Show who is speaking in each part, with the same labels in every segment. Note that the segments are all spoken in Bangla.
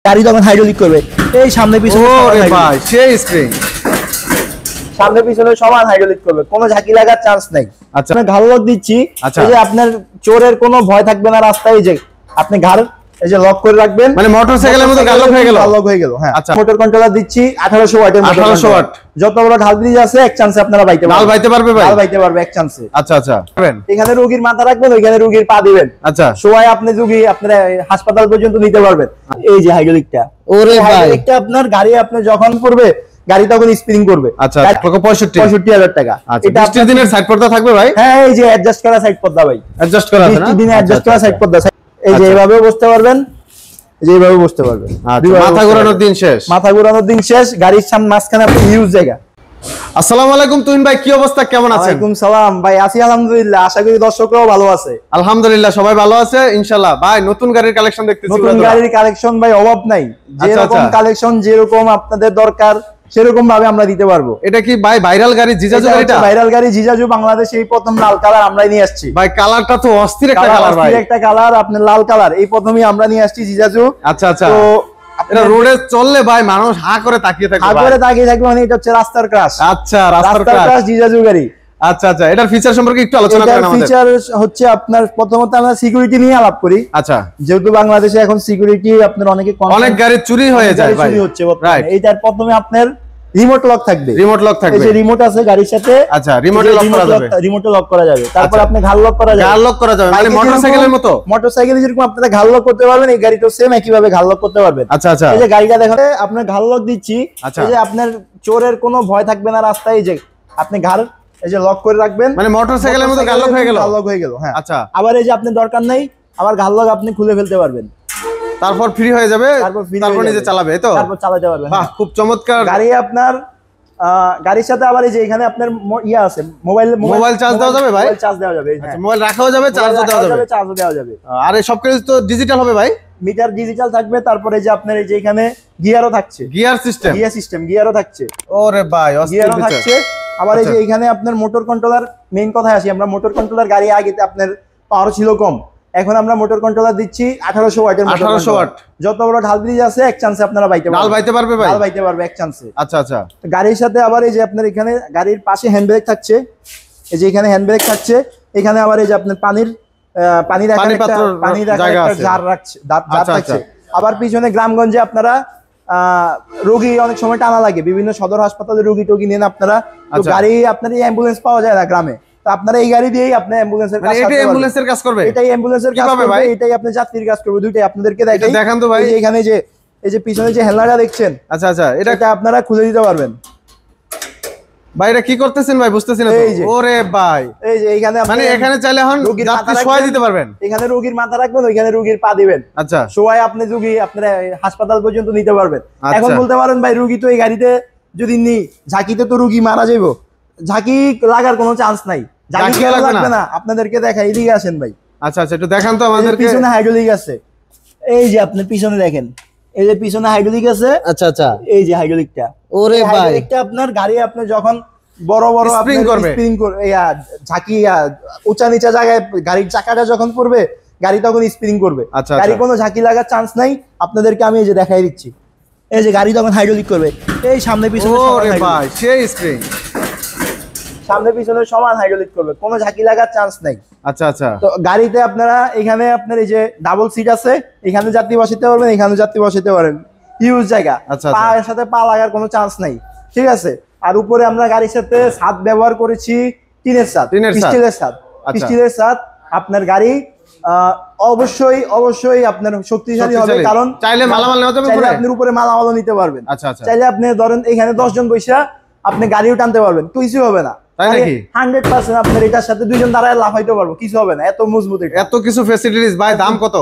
Speaker 1: গাড়ি তখন হাইড্রোলিক করবে। এই সামনে পিছনে
Speaker 2: ওরে ভাই সেই স্প্রিং,
Speaker 1: সামনে পিছনে সমান হাইড্রোলিক করবে, কোনো ঝাঁকি লাগার চান্স নাই।
Speaker 2: আচ্ছা
Speaker 1: আমি ঘাড় লক দিচ্ছি,
Speaker 2: আচ্ছা।
Speaker 1: এই যে আপনার চোরের কোনো ভয় থাকবে না রাস্তায়। এই যে আপনি ঘাড় এই যে লক করে রাখবেন,
Speaker 2: মানে মোটরসাইকেলের মতো গাল লক হয়ে গেল।
Speaker 1: গাল লক হয়ে গেল। হ্যাঁ
Speaker 2: আচ্ছা।
Speaker 1: মোটর কন্ট্রোলার দিচ্ছি 1800 ওয়াটের।
Speaker 2: 1800 ওয়াট।
Speaker 1: যত বড় ঢাল ব্রিজ আছে এক চান্সে আপনারা বাইতে পারবেন।
Speaker 2: গাল বাইতে পারবে ভাই?
Speaker 1: গাল বাইতে পারবে এক চান্সে।
Speaker 2: আচ্ছা আচ্ছা।
Speaker 1: এখানে রোগীর মাথা রাখবেন, ওইখানে রোগীর পা দিবেন।
Speaker 2: আচ্ছা।
Speaker 1: সবাই আপনি রোগী আপনারা হাসপাতাল পর্যন্ত নিতে পারবেন। এই যে হাইড্রোলিকটা,
Speaker 2: ওরে ভাই
Speaker 1: হাইড্রোলিকটা আপনার গাড়ি আপনি যখন পড়বে গাড়ি তখন স্পিনিং করবে।
Speaker 2: আচ্ছা 65,000
Speaker 1: টাকা।
Speaker 2: এটা 20 দিনের সাইড পর্দা থাকবে ভাই?
Speaker 1: হ্যাঁ এই যে অ্যাডজাস্ট করা সাইড পর্দা ভাই,
Speaker 2: অ্যাডজাস্ট করা আছে না?
Speaker 1: 20 দিনে অ্যাডজাস্ট করা সাইড পর্দা। এই যে এইভাবে বসতে পারবেন, যেভাবে বসতে পারবেন।
Speaker 2: মাথা ঘোরানোর দিন শেষ,
Speaker 1: মাথা ঘোরানোর দিন শেষ। গাড়ির সামনে মাঝখানে আপনি হিউজ জায়গা।
Speaker 2: আসসালামু আলাইকুম তুহিন ভাই, কি অবস্থা, কেমন আছেন?
Speaker 1: ওয়ালাইকুম সালাম ভাই, আছি আলহামদুলিল্লাহ। আশা করি দর্শকরাও ভালো আছে।
Speaker 2: আলহামদুলিল্লাহ সবাই ভালো আছে ইনশাআল্লাহ। ভাই নতুন গাড়ির কালেকশন দেখতেছি।
Speaker 1: নতুন গাড়ির কালেকশন ভাই অভাব নাই, যেরকম কালেকশন যেরকম আপনাদের দরকার সেরকম ভাবে আমরা দিতে পারবো।
Speaker 2: এটা কি ভাই ভাইরাল গাড়ি জিজাজু গাড়িটা?
Speaker 1: ভাইরাল গাড়ি জিজাজু, বাংলাদেশে এই প্রথম লাল কালার আমরাই নিয়ে আসছি
Speaker 2: ভাই। কালারটা তো অস্থির একটা কালার ভাই,
Speaker 1: একটা কালার আপনার লাল কালার এই প্রথমই আমরা নিয়ে আসছি জিজাজু।
Speaker 2: আচ্ছা আচ্ছা।
Speaker 1: তো
Speaker 2: এটা রোডে চললে ভাই মানুষ হা করে তাকিয়ে থাকবে,
Speaker 1: হা করে তাকিয়ে থাকবে, মানে এটা হচ্ছে রাস্তার ক্রাশ।
Speaker 2: আচ্ছা রাস্তার ক্রাশ
Speaker 1: জিজাজু গাড়ি।
Speaker 2: আচ্ছা আচ্ছা। এটার ফিচার সম্পর্কে একটু আলোচনা করেন আমাদের।
Speaker 1: ফিচার হচ্ছে আপনার প্রথমত আমরা সিকিউরিটি নিয়ে আলাপ করি।
Speaker 2: আচ্ছা।
Speaker 1: যেহেতু বাংলাদেশে এখন সিকিউরিটি আপনার
Speaker 2: অনেক গাড়ি চুরি হয়ে যায় ভাই,
Speaker 1: চুরি হচ্ছে বর্তমানে। এইটার প্রথমে আপনার রিমোট লক থাকবে।
Speaker 2: রিমোট লক থাকবে,
Speaker 1: এই যে রিমোট আছে গাড়ির সাথে।
Speaker 2: আচ্ছা রিমোটে লক করা যাবে,
Speaker 1: রিমোটে লক করা যাবে। তারপর আপনি ঘাড় লক করা যাবে।
Speaker 2: ঘাড় লক করা যাবে মানে মোটরসাইকেলের মতো?
Speaker 1: মোটরসাইকেলে যেরকম আপনারা ঘাড় লক করতে পারবেন, এই গাড়িটাও সেম একই ভাবে ঘাড় লক করতে পারবেন।
Speaker 2: আচ্ছা আচ্ছা।
Speaker 1: এই যে গাড়িটা দেখেন, আপনার ঘাড় লক দিচ্ছি,
Speaker 2: আচ্ছা।
Speaker 1: এই যে আপনার চোরের কোনো ভয় থাকবে না রাস্তায়। এই যে আপনি ঘাড় এই যে লক করে রাখবেন,
Speaker 2: মানে মোটরসাইকেলের মতো ঘাড় লক হয়ে গেল।
Speaker 1: ঘাড় লক হয়ে গেল। হ্যাঁ
Speaker 2: আচ্ছা।
Speaker 1: আবার এই যে আপনি দরকার নাই, আবার ঘাড় লক আপনি খুলে ফেলতে পারবেন,
Speaker 2: তারপর ফ্রি হয়ে যাবে, তারপর নিজে চালাবে, এই তো?
Speaker 1: তারপর চালাতে পারবেন।
Speaker 2: বাহ খুব চমৎকার
Speaker 1: গাড়ি আপনার। গাড়ির সাথে আবার এই যে এখানে আপনার ইয়া আছে, মোবাইল
Speaker 2: চার্জ দেওয়া যাবে ভাই?
Speaker 1: চার্জ দেওয়া যাবে।
Speaker 2: আচ্ছা মোবাইল রাখাও যাবে, চার্জও দেওয়া যাবে,
Speaker 1: চার্জও দেওয়া যাবে।
Speaker 2: আর এই সবকিছু তো ডিজিটাল হবে ভাই?
Speaker 1: মিটার ডিজিটাল থাকবে। তারপরে যে আপনার এই যে এখানে গিয়ারও থাকছে,
Speaker 2: গিয়ার সিস্টেম
Speaker 1: গিয়ারও থাকছে।
Speaker 2: ওরে ভাই
Speaker 1: গিয়ারও থাকছে। আবার এই যে এখানে আপনার মোটর কন্ট্রোলার, মেইন কথায় আসি আমরা। মোটর কন্ট্রোলার গাড়ি আগে আপনার পাওয়ার ছিল কম, এখন আমরা মোটর কন্ট্রোলার দিচ্ছি 1800 ওয়াটের।
Speaker 2: 1800 ওয়াট।
Speaker 1: যত বড় ঢাল ব্রিজ আছে এক চান্সে আপনারা বাইতে পারবেন।
Speaker 2: ঢাল বাইতে পারবে ভাই?
Speaker 1: ঢাল বাইতে পারবে এক চান্সে।
Speaker 2: আচ্ছা আচ্ছা।
Speaker 1: গাড়ির সাথে আবার এই যে আপনার এখানে গাড়ির পাশে হ্যান্ড ব্রেক থাকছে। এই যে এখানে হ্যান্ড ব্রেক থাকছে, এখানে আবার এই যে আপনার পানি রাখার একটা জার থাকছে। আবার পিছনে গ্রামগঞ্জে আপনারা রোগী অনেক সময় টানা লাগে, বিভিন্ন সদর হাসপাতালে রোগী টোগী নেন আপনারা, তো গাড়ি আপনার অ্যাম্বুলেন্স পাওয়া যায় না গ্রামে, তো আপনারা এই গাড়ি দিয়েই আপনি অ্যাম্বুলেন্সের
Speaker 2: কাজ করবে।
Speaker 1: এটাই অ্যাম্বুলেন্সের কাজ করবে, এটাই আপনি যাত্রীর কাজ করবে। দুইটাই আপনাদেরকে
Speaker 2: দেখান তো ভাই।
Speaker 1: এখানে যে এই যে পিছনে যে হেলারটা দেখছেন,
Speaker 2: আচ্ছা আচ্ছা, এটা
Speaker 1: আপনারা খুলে দিতে পারবেন।
Speaker 2: ভাই এটা কি করতেছেন ভাই, বুঝতেছি না তো। ওরে ভাই
Speaker 1: এই যে এইখানে
Speaker 2: মানে এখানে চাইলে এখন যাত্রী শোয়া দিতে পারবেন,
Speaker 1: এখানে রোগীর মাথা রাখবেন, ওইখানে রোগীর পা দিবেন।
Speaker 2: আচ্ছা
Speaker 1: শোয়ায় আপনি রোগী আপনারা হাসপাতাল পর্যন্ত নিতে পারবেন। এখন বলতে পারেন ভাই রোগী তো এই গাড়িতে যদি নি ঝাঁকিতে তো রোগী মারা যাইবো, ঝাঁকি লাগার কোনো চান্স নাই, ঝাঁকি লাগবে না। আপনাদেরকে দেখাই, এদিকে আসেন ভাই।
Speaker 2: আচ্ছা আচ্ছা একটু দেখান তো আমাদেরকে।
Speaker 1: পিছনে হাইড্রোলিক আছে, এই যে আপনি পিছনে দেখেন, এই যে পিছনে হাইড্রোলিক আছে।
Speaker 2: আচ্ছা আচ্ছা।
Speaker 1: এই যে হাইড্রোলিকটা,
Speaker 2: ওরে ভাই
Speaker 1: এটা আপনার গাড়ি আপনি যখন বড় বড়
Speaker 2: স্প্রিং করবে,
Speaker 1: ঝাঁকি উঁচা নিচা জায়গায় গাড়ির চাকাটা যখন পড়বে গাড়ি তখন স্প্রিং করবে। গাড়ি কোনো ঝাঁকি লাগার চান্স নাই। আপনাদেরকে আমি এই যে দেখাই দিচ্ছি, এই যে গাড়ি তখন হাইড্রোলিক করবে। এই সামনে পিছনে সামনে পিছনে সমান হাইড্রোলিক করবে, কোনো ঝাঁকি লাগার চান্স নাই।
Speaker 2: আচ্ছা আচ্ছা।
Speaker 1: তো গাড়িতে আপনারা এখানে আপনার এই যে ডাবল সিট আছে, এখানে যাত্রী বসাতে পারবেন, এখানে যাত্রী বসাতে পারেন, হিউজ জায়গা। পায়ের সাথে পা লাগার কোনো চান্স নাই, ঠিক আছে। আর উপরে আমরা গাড়ির সাথে ছাদ ব্যবহার করেছি টিনের ছাদ, স্টিলের ছাদ, স্টিলের ছাদ। আপনার গাড়ি অবশ্যই অবশ্যই আপনার শক্তিশালী হবে, কারণ
Speaker 2: চাইলে মালামাল নেওয়া যাবে,
Speaker 1: চাইলে আপনি উপরে মালামালও নিতে পারবেন।
Speaker 2: আচ্ছা আচ্ছা।
Speaker 1: চাইলে আপনি ধরেন এখানে 10 জন বসা আপনি গাড়িও টানতে পারবেন, কিছু হবে না। 100% আপনার এটার সাথে 2 জন দাঁড়ায় লাফাইতে পারবো, কিছু হবে না, এত মজবুত।
Speaker 2: এত কিছু ফ্যাসিলিটিস ভাই। দাম কত?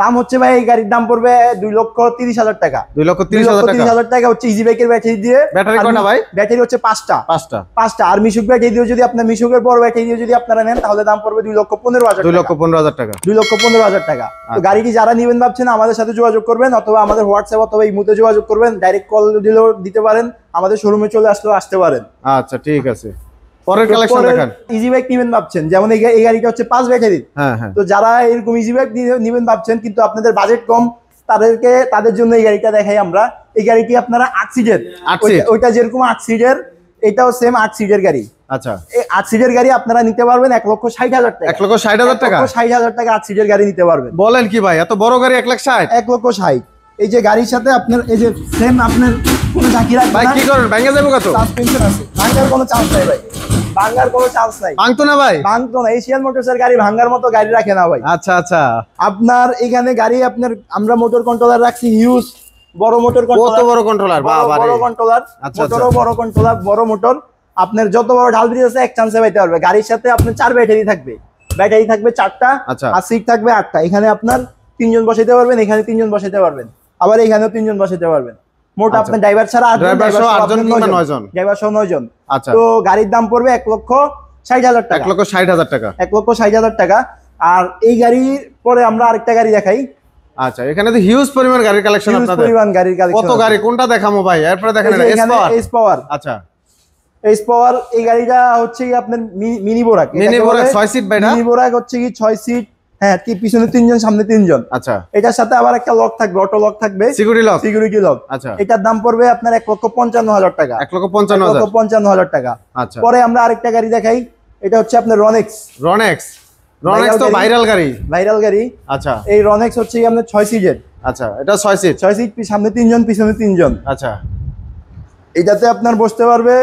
Speaker 1: দাম হচ্ছে ভাই এই গাড়ির দাম পড়বে 2,30,000 টাকা।
Speaker 2: 2,30,000
Speaker 1: টাকা হচ্ছে ইজি বাইকের ব্যাটারি দিয়ে।
Speaker 2: ব্যাটারি কয়টা ভাই?
Speaker 1: ব্যাটারি হচ্ছে 5টা। আর মিশুক ব্যাটারি দিয়ে যদি আপনার মিশুকের বড় ব্যাটারি দিয়ে যদি আপনারা নেন তাহলে দাম পড়বে 2,15,000 টাকা। 2,15,000 টাকা। তো গাড়িটি যারা নেবেন ভাবছেন আমাদের সাথে যোগাযোগ করবেন, অথবা আমাদের হোয়াটসঅ্যাপ অথবা ইমোতে যোগাযোগ করবেন। ডাইরেক্ট কল দিলেও দিতে পারেন, আমাদের শোরুমে চলে আসলেও আসতে পারেন।
Speaker 2: আচ্ছা ঠিক আছে। পরের কালেকশন দেখান।
Speaker 1: ইজি বাইক নেবেন ভাবছেন, যেমন এই গাড়িটা হচ্ছে 5 ব্যাটারির।
Speaker 2: হ্যাঁ হ্যাঁ।
Speaker 1: তো যারা এরকম ইজি বাইক নেবেন ভাবছেন কিন্তু আপনাদের বাজেট কম, তাদের জন্য এই গাড়িটা দেখাই আমরা। এই গাড়িটি আপনারা 8 সিটের, ওইটা যেরকম 8 সিটের, এটাও সেম 8 সিটের গাড়ি।
Speaker 2: আচ্ছা,
Speaker 1: এই 8 সিটের গাড়ি আপনারা নিতে পারবেন 1,60,000 টাকা।
Speaker 2: 1,60,000 টাকা,
Speaker 1: 1,60,000 টাকা 8 সিটের গাড়ি নিতে পারবেন।
Speaker 2: বলেন কি ভাই, এত বড় গাড়ি 1,60,000?
Speaker 1: 1,60,000। এই যে গাড়ির সাথে আপনার এই যে সেম আপনার কোনো ঝাঁকি রাখবে
Speaker 2: ভাই, কি করেন, ভেঙে যাবে কত?
Speaker 1: সাসপেনশন আছে, ভাঙার কোনো চান্স নাই ভাই, ভাঙার কোনো চান্স নাই।
Speaker 2: ভাঙতো না ভাই?
Speaker 1: ভাঙতো না, এশিয়ান মোটরসের গাড়ি ভাঙার মতো গাড়ি রাখে না ভাই।
Speaker 2: আচ্ছা আচ্ছা,
Speaker 1: আপনার এখানে গাড়ি আপনার আমরা মোটর কন্ট্রোলার রাখছি হিউজ বড় মোটর কন্ট্রোলার।
Speaker 2: কত বড় কন্ট্রোলার, বাবা রে,
Speaker 1: বড় কন্ট্রোলার, মোটরও বড় কন্ট্রোলার, বড় মোটর। আপনার যত বড় ঢাল ব্রিজ আছে এক চান্সে পাইতে পারবে। গাড়ির সাথে আপনার 4 ব্যাটারি থাকবে, ব্যাটারি থাকবে 4টা, আর সিট থাকবে 8টা। এখানে আপনার 3 জন বসাইতে পারবেন, এখানে 3 জন বসাইতে পারবেন, আবার এখানেও 3 জন বসাইতে পারবেন। মোট আপনার ড্রাইভার ছাড়া 8 জন,
Speaker 2: ড্রাইভার সহ 8 জন কিংবা 9 জন,
Speaker 1: ড্রাইভার সহ 9 জন।
Speaker 2: আচ্ছা,
Speaker 1: তো গাড়ির দাম পড়বে 1,60,000 টাকা।
Speaker 2: 1,60,000 টাকা,
Speaker 1: 1,60,000 টাকা। আর এই গাড়ির পরে আমরা আরেকটা গাড়ি দেখাই।
Speaker 2: আচ্ছা, এখানে তো হিউজ পরিমাণ গাড়ির কালেকশন আপনাদের।
Speaker 1: পরিমাণ গাড়ির কালেকশন।
Speaker 2: কত গাড়ি, কোনটা দেখামো ভাই? এরপরে দেখেন
Speaker 1: এস পাওয়ার।
Speaker 2: আচ্ছা,
Speaker 1: এস পাওয়ার এই গাড়িটা হচ্ছে কি আপনার মিনি বোরাক।
Speaker 2: মিনি বোরাক 6 সিট ভাই না?
Speaker 1: মিনি বোরাক হচ্ছে কি 6 সিট, হ্যাঁ, পিছনে 3 জন, সামনে 3 জন।
Speaker 2: আচ্ছা,
Speaker 1: এটার সাথে আবার একটা লক থাকবে, অটো লক থাকবে, সিকিউরিটি লক।
Speaker 2: আচ্ছা,
Speaker 1: এটার দাম পড়বে আপনার 1,55,000 টাকা।
Speaker 2: 1,55,000
Speaker 1: টাকা।
Speaker 2: আচ্ছা,
Speaker 1: পরে আমরা আরেকটা গাড়ি দেখাই। এটা হচ্ছে আপনার রনেক্স।
Speaker 2: তো ভাইরাল গাড়ি। আচ্ছা,
Speaker 1: এই রনেক্স হচ্ছে আপনার 6 সিটের।
Speaker 2: আচ্ছা, এটা 6 সিট,
Speaker 1: সামনে 3 জন, পিছনে 3 জন।
Speaker 2: আচ্ছা,
Speaker 1: এটাতে আপনার বসতে পারবে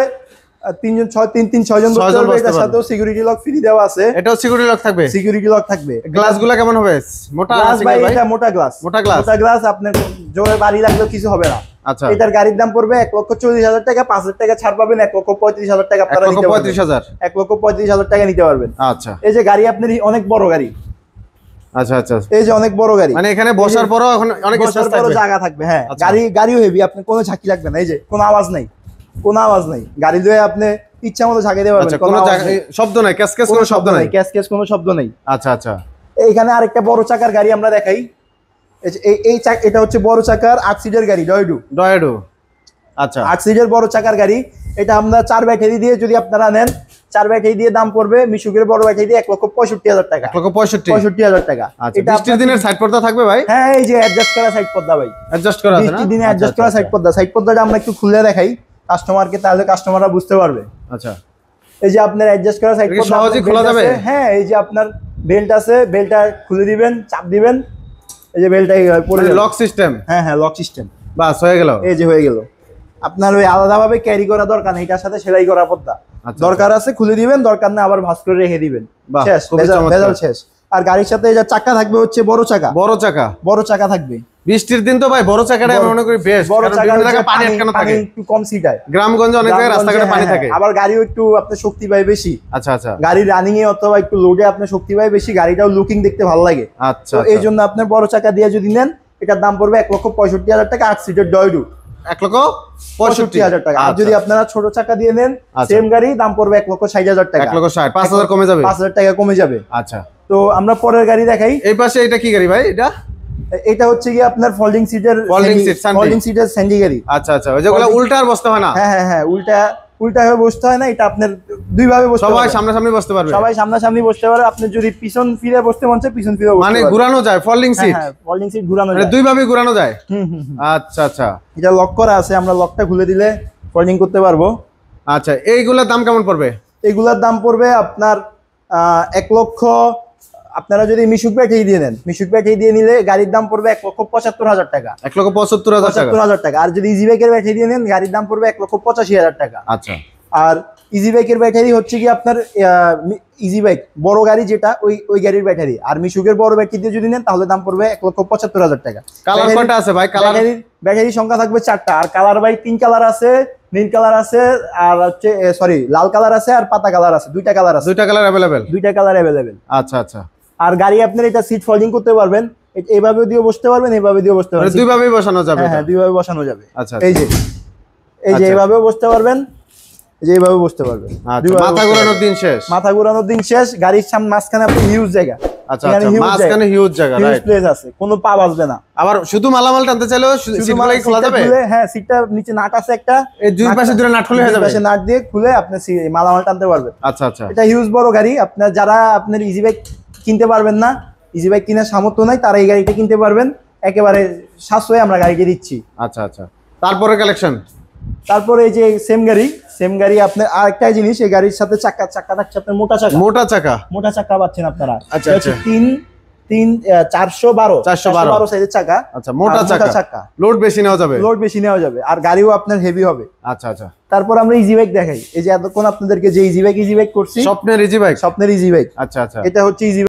Speaker 1: 3 জন, 6 জন বসতে পারবে। এটার সাথেও সিকিউরিটি লক ফ্রি দেওয়া আছে।
Speaker 2: এটাও সিকিউরিটি লক থাকবে,
Speaker 1: সিকিউরিটি লক থাকবে।
Speaker 2: গ্লাসগুলো কেমন হবে? মোটা আছে ভাই?
Speaker 1: এটা মোটা গ্লাস, মোটা গ্লাস। আপনার জোরে বাড়ি লাগলেও কিছু হবে না।
Speaker 2: আচ্ছা,
Speaker 1: এটার গাড়ির দাম পড়বে 1,40,000 টাকা। 5,000 টাকা ছাড় পাবেন, 1,35,000 টাকা আপনারা নিতে পারবেন। 1,35,000 টাকা নিতে পারবেন।
Speaker 2: আচ্ছা,
Speaker 1: এই যে গাড়ি আপনার অনেক বড় গাড়ি।
Speaker 2: আচ্ছা আচ্ছা,
Speaker 1: এই যে অনেক বড় গাড়ি,
Speaker 2: মানে এখানে বসার পরও এখন অনেক স্পেস থাকবে,
Speaker 1: জায়গা থাকবে। হ্যাঁ, গাড়িও হেভি, আপনার কোনো ঝাঁকি লাগবে না। এই যে কোনো আওয়াজ নাই, কোনো আওয়াজ নাই। গাড়ি দিয়ে আপনি ইচ্ছা মতো ঝাঁকি দিতে পারবেন, কোনো
Speaker 2: শব্দ নাই, ক্যাস কোনো শব্দ নাই,
Speaker 1: ক্যাস কোনো শব্দ নাই।
Speaker 2: আচ্ছা আচ্ছা,
Speaker 1: এইখানে আরেকটা বড় চাকার গাড়ি আমরা দেখাই। এটা হচ্ছে বড় চাকার 8 সিটের গাড়ি, ডয়েডো। আচ্ছা, 8 সিটের বড় চাকার গাড়ি। এটা আমরা 4 ব্যাটারি দিয়ে যদি আপনারা নেন, 4 ব্যাটারি দিয়ে দাম পড়বে মিশুকের বড় ব্যাটারি দিয়ে 1,65,000 টাকা।
Speaker 2: 1,65,000
Speaker 1: টাকা।
Speaker 2: এটা 20 দিনের সাইড পর্দা থাকবে ভাই?
Speaker 1: হ্যাঁ, এই যে অ্যাডজাস্ট করা সাইড পর্দা ভাই,
Speaker 2: অ্যাডজাস্ট করা আছে না?
Speaker 1: 20 দিনে অ্যাডজাস্ট করা সাইড পর্দা। সাইড পর্দাটা আমরা একটু খুলে দেখাই কাস্টমারকে, তাহলে কাস্টমাররা বুঝতে পারবে।
Speaker 2: আচ্ছা,
Speaker 1: এই যে আপনার অ্যাডজাস্ট করা সাইড পর্দা
Speaker 2: সহজেই খোলা যাবে।
Speaker 1: হ্যাঁ, এই যে আপনার বেল্ট আছে, বেল্টটা খুলে দিবেন, চাপ দিবেন, এই যে বেল্টটা পড়ে যাবে।
Speaker 2: Lock system?
Speaker 1: হ্যাঁ হ্যাঁ, লক সিস্টেম।
Speaker 2: বাস, হয়ে গেল। এই যে
Speaker 1: হয়ে গেল। আপনার ওই আলাদাভাবে ক্যারি করা দরকার নেই, এটার সাথে সেলাই করা পর্দা দরকার আছে, খুলে দিবেন, দরকার না আবার ভাঁজ করে রেখে দিবেন, শেষ, ভেজাল শেষ। আর গাড়ির সাথে এই যে চাকা থাকবে হচ্ছে বড় চাকা থাকবে।
Speaker 2: বৃষ্টির দিন তো ভাই বড় চাকাটা আমি মনে করি বেস্ট,
Speaker 1: বড় চাকাটা
Speaker 2: পানি আটকানো থাকে,
Speaker 1: একটু কম সিট হয়
Speaker 2: গ্রামগঞ্জে, অনেক জায়গায় রাস্তাঘাটে পানি থাকে।
Speaker 1: আবার গাড়িও একটু আপনার শক্তি পায় বেশি।
Speaker 2: আচ্ছা আচ্ছা,
Speaker 1: গাড়ি রানিং এ অথবা একটু লোডে আপনার শক্তি পায় বেশি, গাড়িটাও লুকিং দেখতে ভালো লাগে।
Speaker 2: আচ্ছা,
Speaker 1: এই জন্য আপনার বড় চাকা দিয়ে যদি নেন, এটার দাম পড়বে 1,65,000 টাকা। 8 সিটের ডয়েডু
Speaker 2: 1,65,000
Speaker 1: টাকা। আর যদি আপনারা ছোট চাকা দিয়ে নেন, সেম গাড়ি, দাম পড়বে 1,60,000 টাকা।
Speaker 2: 1,60,000, 5,000 কমে যাবে,
Speaker 1: 5,000 টাকা কমে যাবে।
Speaker 2: আচ্ছা,
Speaker 1: তো আমরা পরের গাড়ি দেখাই।
Speaker 2: এই পাশে এটা কি গাড়ি ভাই?
Speaker 1: এটা হচ্ছে কি আপনার ফোল্ডিং সিটের স্যান্ডি গাড়ি।
Speaker 2: আচ্ছা আচ্ছা, ওই যেগুলো উল্টা আর বসতে হয় না?
Speaker 1: হ্যাঁ হ্যাঁ হ্যাঁ, উল্টা হয়ে বসতে হয় না। এটা আপনার দুই ভাবে বসতে পারবে,
Speaker 2: সবাই সামনাসামনি বসতে পারবে,
Speaker 1: সবাই সামনাসামনি বসতে পারে। আপনি যদি পিছন ফিরে বসতে মন চায়, পিছন ফিরে বসতে
Speaker 2: মানে
Speaker 1: পারবে,
Speaker 2: ঘোরানো যায়, ফোল্ডিং সিট।
Speaker 1: হ্যাঁ, ফোল্ডিং সিট ঘোরানো
Speaker 2: মানে
Speaker 1: যায়,
Speaker 2: দুই ভাবে ঘোরানো যায়। আচ্ছা আচ্ছা,
Speaker 1: এটা লক করা আছে, আমরা লকটা খুলে দিলে ফোল্ডিং করতে পারবো।
Speaker 2: আচ্ছা, এইগুলোর দাম কেমন পড়বে?
Speaker 1: এইগুলোর দাম পড়বে আপনার 1 লক্ষ। আপনারা যদি মিশুক ব্যাটারি দিয়ে নেন, মিশুক ব্যাটারি দিয়ে নিলে গাড়ির দাম পড়বে 1,75,000 টাকা।
Speaker 2: 1,75,000
Speaker 1: টাকা। আর যদি ইজি বাইকের ব্যাটারি দিয়ে নেন, গাড়ির দাম পড়বে 1,85,000 টাকা।
Speaker 2: আচ্ছা,
Speaker 1: আর ইজি বাইকের ব্যাটারি হচ্ছে কি আপনার ইজি বাইক বড় গাড়ি যেটা, ওই গাড়ির ব্যাটারি। আর মিশুকের বড় ব্যাটারি দিয়ে যদি নেন, তাহলে দাম পড়বে 1,75,000 টাকা।
Speaker 2: কালার কয়টা আছে ভাই?
Speaker 1: ব্যাটারি সংখ্যা থাকবে 4টা। আর কালার ভাই 3 কালার আছে, নীল কালার আছে, আর হচ্ছে লাল কালার আছে, আর পাতা কালার আছে। 2টা কালার আছে,
Speaker 2: 2টা কালার अवेलेबल। আচ্ছা আচ্ছা,
Speaker 1: আর গাড়ি আপনার এটা সিট ফোল্ডিং করতে পারবেন, এইভাবে দিয়ে বসতে পারবেন, এইভাবে দিয়ে বসতে পারবেন,
Speaker 2: দুই ভাবেই বসানো যাবে।
Speaker 1: হ্যাঁ, দুই ভাবে বসানো যাবে।
Speaker 2: আচ্ছা,
Speaker 1: এই যে এইভাবেও বসতে পারবেন, এইভাবে বসতে পারবেন।
Speaker 2: মাথা ঘোরানোর দিন শেষ। গাড়ির সামনে মাঝখানে আপনি হিউজ জায়গা। আচ্ছা আচ্ছা, মাঝখানে হিউজ জায়গা, রাইট,
Speaker 1: প্লেস আছে, কোনো পা বাজবে না।
Speaker 2: আবার শুধু মালামাল টানতে চাইলেও সিটগুলাই খোলা যাবে।
Speaker 1: হ্যাঁ, সিটটা নিচে নাট আছে একটা,
Speaker 2: এই দুই পাশে দুটো নাট খুলে হয়ে যাবে,
Speaker 1: পাশে নাট দিয়ে খুলে আপনি মালামাল টানতে পারবেন।
Speaker 2: আচ্ছা আচ্ছা,
Speaker 1: এটা হিউজ বড় গাড়ি। আপনার যারা আপনার ইজি বাইক কিনতে পারবেন না, ইজি বাইক কেনার সামর্থ্য নাই, তারা এই গাড়িটা কিনতে পারবেন। একেবারে সাশ্রয়ে আমরা গাড়িকে দিচ্ছি।
Speaker 2: আচ্ছা আচ্ছা, তারপরে কালেকশন,
Speaker 1: তারপরে এই যে সেম গাড়ি আপনার আরেকটা জিনিস, এই গাড়ির সাথে চাকা থাকছে আপনার মোটা চাকা পাচ্ছেন আপনারা।
Speaker 2: আচ্ছা আচ্ছা,
Speaker 1: 412 সাইজের চাকা।
Speaker 2: আচ্ছা, মোটা চাকা, লোড বেশি নেওয়া যাবে আর গাড়িও আপনার হেভি হবে। আচ্ছা আচ্ছা,
Speaker 1: তারপর আমরা ইজি বাইক দেখাই। এই যে এতক্ষণ আপনাদেরকে যে ইজি বাইক করছি,
Speaker 2: স্বপ্নের ইজি বাইক।
Speaker 1: আচ্ছা আচ্ছা, এটা হচ্ছে ইজি